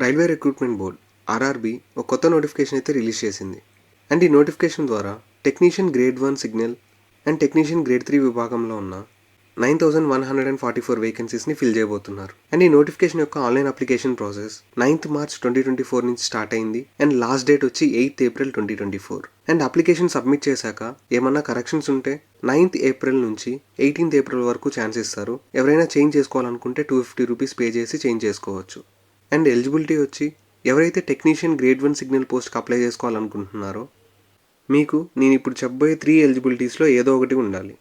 Railway recruitment board RRB ఒక కొత్త notification అయితే రిలీజ్ చేసింది. అండ్ ఈ నోటిఫికేషన్ ద్వారా technician grade 1 signal and technician grade 3 విభాగంలో ఉన్న 9144 వేకెన్సీస్ని ఫిల్ చేయబోతున్నారు. అండ్ ఈ నోటిఫికేషన్ యొక్క online application process 9th March 2024 నుంచి స్టార్ట్ అయింది. అండ్ లాస్ట్ డేట్ వచ్చి 8th April 2024. And application submit చేశాక ఏమన్నా కరెక్షన్స్ ఉంటే 9th April నుంచి 18th April వరకు ఛాన్స్ ఇస్తారు. ఎవరైనా చేంజ్ చేసుకోవాలనుకుంటే 250 రూపీస్ పే చేసి చేంజ్ చేసుకోవచ్చు. అండ్ ఎలిజిబిలిటీ వచ్చి ఎవరైతే టెక్నీషియన్ గ్రేడ్ 1 సిగ్నల్ పోస్ట్కి అప్లై చేసుకోవాలనుకుంటున్నారో మీకు నేను ఇప్పుడు చెప్పబోయే 3 ఎలిజిబిలిటీస్లో ఏదో ఒకటి ఉండాలి.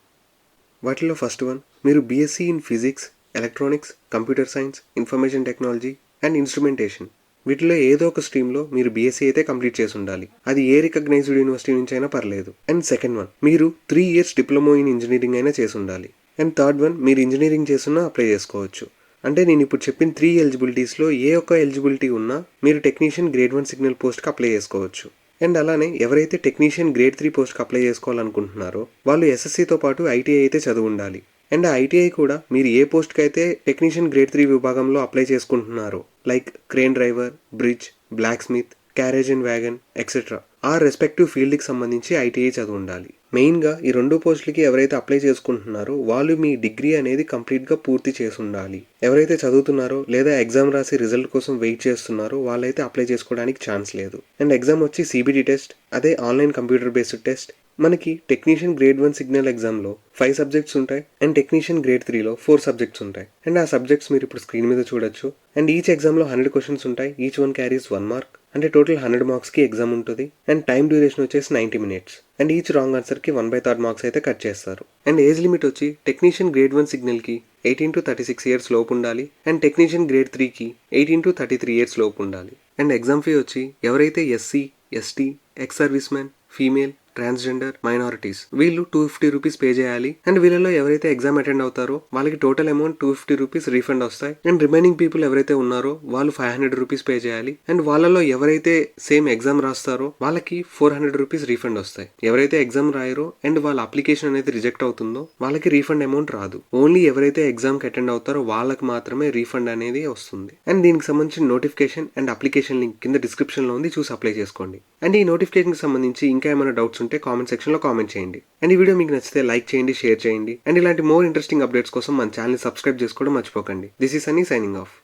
వాటిలో ఫస్ట్ వన్, మీరు BSc in physics, electronics, computer science, information technology and instrumentation వీటిలో ఏదో ఒక స్ట్రీమ్లో మీరు బీఎస్సీ అయితే కంప్లీట్ చేసి ఉండాలి. అది ఏ రికగ్నైజ్డ్ యూనివర్సిటీ నుంచి అయినా పర్లేదు. అండ్ సెకండ్ వన్, మీరు 3 years డిప్లొమా ఇన్ ఇంజనీరింగ్ అయినా చేసి ఉండాలి. అండ్ థర్డ్ వన్, మీరు ఇంజనీరింగ్ చేస్తున్నా అప్లై చేసుకోవచ్చు. అంటే నేను ఇప్పుడు చెప్పిన 3 ఎలిజిబిలిటీస్లో ఏ ఒక్క ఎలిజిబిలిటీ ఉన్నా మీరు టెక్నీషియన్ గ్రేడ్ 1 సిగ్నల్ పోస్ట్కి అప్లై చేసుకోవచ్చు. అండ్ అలానే ఎవరైతే టెక్నీషియన్ గ్రేడ్ 3 పోస్ట్కి అప్లై చేసుకోవాలనుకుంటున్నారో వాళ్ళు ఎస్ఎస్సితో పాటు ఐటీఐ అయితే చదువు ఉండాలి. అండ్ ఆ ఐటీఐ కూడా మీరు ఏ పోస్ట్కి అయితే టెక్నీషియన్ గ్రేడ్ 3 విభాగంలో అప్లై చేసుకుంటున్నారో like crane driver, bridge, blacksmith, carriage and wagon etcetera ఆ రెస్పెక్టివ్ ఫీల్డ్కి సంబంధించి ఐటీఐ చదువు ఉండాలి. మెయిన్గా ఈ 2 పోస్టులకి ఎవరైతే అప్లై చేసుకుంటున్నారో వాళ్ళు మీ డిగ్రీ అనేది కంప్లీట్గా పూర్తి చేసి ఉండాలి. ఎవరైతే చదువుతున్నారో లేదా ఎగ్జామ్ రాసి రిజల్ట్ కోసం వెయిట్ చేస్తున్నారో వాళ్ళైతే అప్లై చేసుకోవడానికి ఛాన్స్ లేదు. అండ్ ఎగ్జామ్ వచ్చి సిబిటి టెస్ట్, అదే ఆన్లైన్ కంప్యూటర్ బేస్డ్ టెస్ట్. మనకి టెక్నీషియన్ గ్రేడ్ 1 సిగ్నల్ ఎగ్జామ్లో 5 సబ్జెక్ట్స్ ఉంటాయి. అండ్ టెక్నీషియన్ గ్రేడ్ 3లో 4 సబ్జెక్ట్స్ ఉంటాయి. అండ్ ఆ సబ్జెక్ట్స్ మీరు ఇప్పుడు స్క్రీన్ మీద చూడొచ్చు. అండ్ ఈచ్ ఎగ్జామ్లో 100 క్వశ్చన్స్ ఉంటాయి. Each one carries 1 mark. అంటే టోటల్ 100 మార్క్స్కి ఎగ్జామ్ ఉంటుంది. అండ్ టైం డ్యూరేషన్ వచ్చేసి 90 minutes. అండ్ ఈచ్ రాంగ్ ఆన్సర్కి 1/3 మార్క్స్ అయితే కట్ చేస్తారు. అండ్ ఏజ్ లిమిట్ వచ్చి టెక్నీషియన్ గ్రేడ్ 1 సిగ్నల్కి 18 to 36 years లోపు ఉండాలి. అండ్ టెక్నీషియన్ గ్రేడ్ 3కి 18 to 33 years లోపు ఉండాలి. అండ్ ఎగ్జామ్ ఫీ వచ్చి ఎవరైతే SC, ST, ex service man, female, transgender, minorities వీళ్ళు 250 రూపీస్ పే చేయాలి. అండ్ వీళ్ళలో ఎవరైతే ఎగ్జామ్ అటెండ్ అవుతారో వాళ్ళకి టోటల్ అమౌంట్ 250 రూపీస్ రీఫండ్ వస్తాయి. అండ్ రిమైనింగ్ పీపుల్ ఎవరైతే ఉన్నారో వాళ్ళు 500 రూపీస్ పే చేయాలి. అండ్ వాళ్ళలో ఎవరైతే సేమ్ ఎగ్జామ్ రాస్తారో వాళ్ళకి 400 రూపీస్ రీఫండ్ వస్తాయి. ఎవరైతే ఎగ్జామ్ రాయరో అండ్ వాళ్ళ అప్లికేషన్ అనేది రిజెక్ట్ అవుతుందో వాళ్ళకి రీఫండ్ అమౌంట్ రాదు. ఓన్లీ ఎవరైతే ఎగ్జామ్కి అటెండ్ అవుతారో వాళ్ళకి మాత్రమే రీఫండ్ అనేది వస్తుంది. అండ్ దీనికి సంబంధించిన నోటిఫికేషన్ అండ్ అప్లికేషన్ లింక్ కింద డిస్క్రిప్షన్లో ఉంది, చూసి అప్లై చేసుకోండి. అండ్ ఈ నోటిఫికేషన్కి సంబంధించి ఇంకా ఏమైనా డౌట్స్ ఉంటే కామెంట్ సెక్షన్లో కామెంట్ చేయండి. అండ్ ఈ వీడియో మీకు నచ్చితే లైక్ చేయండి, షేర్ చేయండి. అండ్ ఇలాంటి మోర్ ఇంట్రెస్టింగ్ అప్డేట్స్ కోసం మన ఛానల్ సబ్స్క్రైబ్ చేసుకోవడం మర్చిపోకండి. This is Sunny signing off.